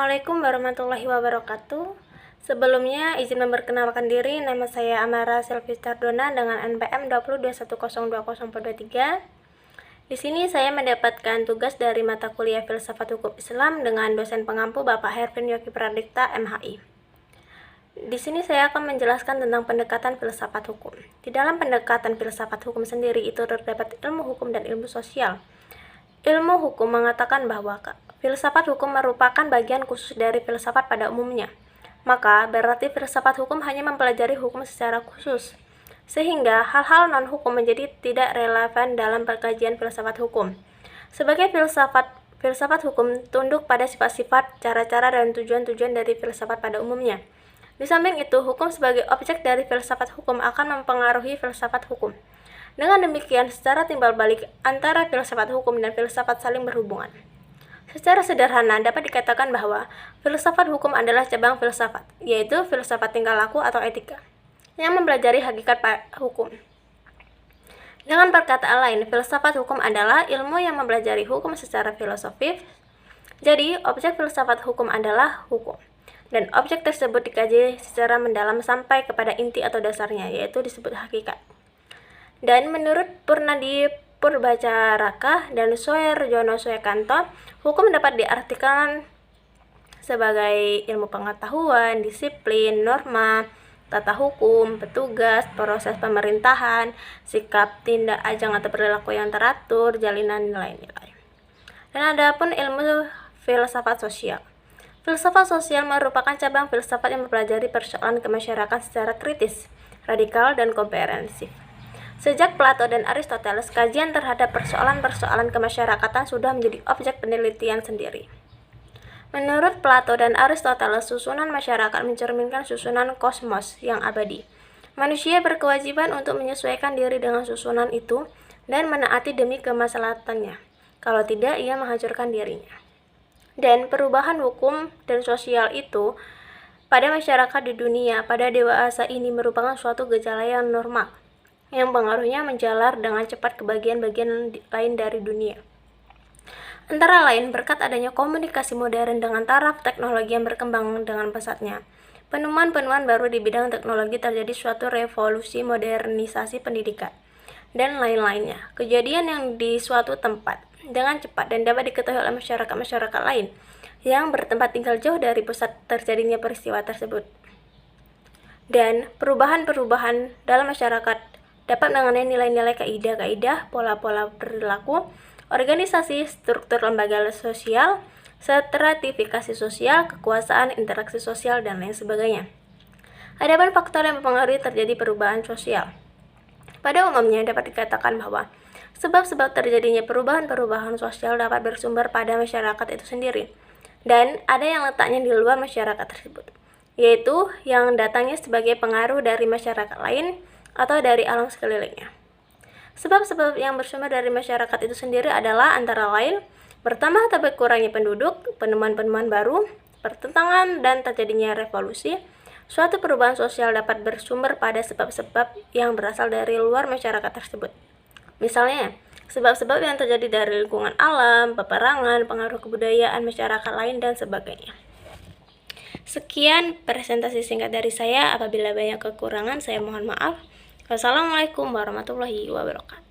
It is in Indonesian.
Assalamualaikum warahmatullahi wabarakatuh. Sebelumnya izin memperkenalkan diri, nama saya Amara Selvistardona dengan NPM 2021020423. Di sini saya mendapatkan tugas dari mata kuliah Filsafat Hukum Islam dengan dosen pengampu Bapak Hervin Yogi Pradipta, MHI. Di sini saya akan menjelaskan tentang pendekatan filsafat hukum. Di dalam pendekatan filsafat hukum sendiri itu terdapat ilmu hukum dan ilmu sosial. Ilmu hukum mengatakan bahwa filsafat hukum merupakan bagian khusus dari filsafat pada umumnya. Maka, berarti filsafat hukum hanya mempelajari hukum secara khusus, sehingga hal-hal non-hukum menjadi tidak relevan dalam pengkajian filsafat hukum. Sebagai filsafat hukum tunduk pada sifat-sifat, cara-cara, dan tujuan-tujuan dari filsafat pada umumnya. Di samping itu, hukum sebagai objek dari filsafat hukum akan mempengaruhi filsafat hukum. Dengan demikian, secara timbal balik antara filsafat hukum dan filsafat saling berhubungan. Secara sederhana dapat dikatakan bahwa filsafat hukum adalah cabang filsafat, yaitu filsafat tingkah laku atau etika, yang mempelajari hakikat hukum. Dengan perkataan lain, filsafat hukum adalah ilmu yang mempelajari hukum secara filosofis. Jadi, objek filsafat hukum adalah hukum, dan objek tersebut dikaji secara mendalam sampai kepada inti atau dasarnya, yaitu disebut hakikat. Dan menurut Purnadi Purbacaraka dan Soerjono Suekanto, hukum dapat diartikan sebagai ilmu pengetahuan, disiplin, norma, tata hukum, petugas, proses pemerintahan, sikap, tindak, ajang atau perilaku yang teratur, jalinan nilai-nilai. Dan ada pun ilmu filsafat sosial. Filsafat sosial merupakan cabang filsafat yang mempelajari persoalan kemasyarakatan secara kritis, radikal, dan komprehensif. Sejak Plato dan Aristoteles, kajian terhadap persoalan-persoalan kemasyarakatan sudah menjadi objek penelitian sendiri. Menurut Plato dan Aristoteles, susunan masyarakat mencerminkan susunan kosmos yang abadi. Manusia berkewajiban untuk menyesuaikan diri dengan susunan itu dan menaati demi kemaslahatannya. Kalau tidak, ia menghancurkan dirinya. Dan perubahan hukum dan sosial itu pada masyarakat di dunia pada dewasa ini merupakan suatu gejala yang normal, yang pengaruhnya menjalar dengan cepat ke bagian-bagian lain dari dunia. Antara lain, berkat adanya komunikasi modern dengan taraf teknologi yang berkembang dengan pesatnya, penemuan-penemuan baru di bidang teknologi terjadi suatu revolusi modernisasi pendidikan, dan lain-lainnya. Kejadian yang di suatu tempat dengan cepat dan dapat diketahui oleh masyarakat-masyarakat lain yang bertempat tinggal jauh dari pusat terjadinya peristiwa tersebut. Dan perubahan-perubahan dalam masyarakat dapat mengenai nilai-nilai kaidah-kaidah, pola-pola perilaku, organisasi, struktur lembaga sosial, stratifikasi sosial, kekuasaan, interaksi sosial, dan lain sebagainya. Adapun faktor yang mempengaruhi terjadi perubahan sosial. Pada umumnya dapat dikatakan bahwa sebab-sebab terjadinya perubahan-perubahan sosial dapat bersumber pada masyarakat itu sendiri, dan ada yang letaknya di luar masyarakat tersebut, yaitu yang datangnya sebagai pengaruh dari masyarakat lain atau dari alam sekelilingnya. Sebab-sebab yang bersumber dari masyarakat itu sendiri adalah antara lain bertambah atau berkurangnya penduduk, penemuan-penemuan baru, pertentangan dan terjadinya revolusi. Suatu perubahan sosial dapat bersumber pada sebab-sebab yang berasal dari luar masyarakat tersebut. Misalnya, sebab-sebab yang terjadi dari lingkungan alam, peperangan, pengaruh kebudayaan masyarakat lain, dan sebagainya. Sekian presentasi singkat dari saya. Apabila banyak kekurangan, saya mohon maaf. Wassalamualaikum warahmatullahi wabarakatuh.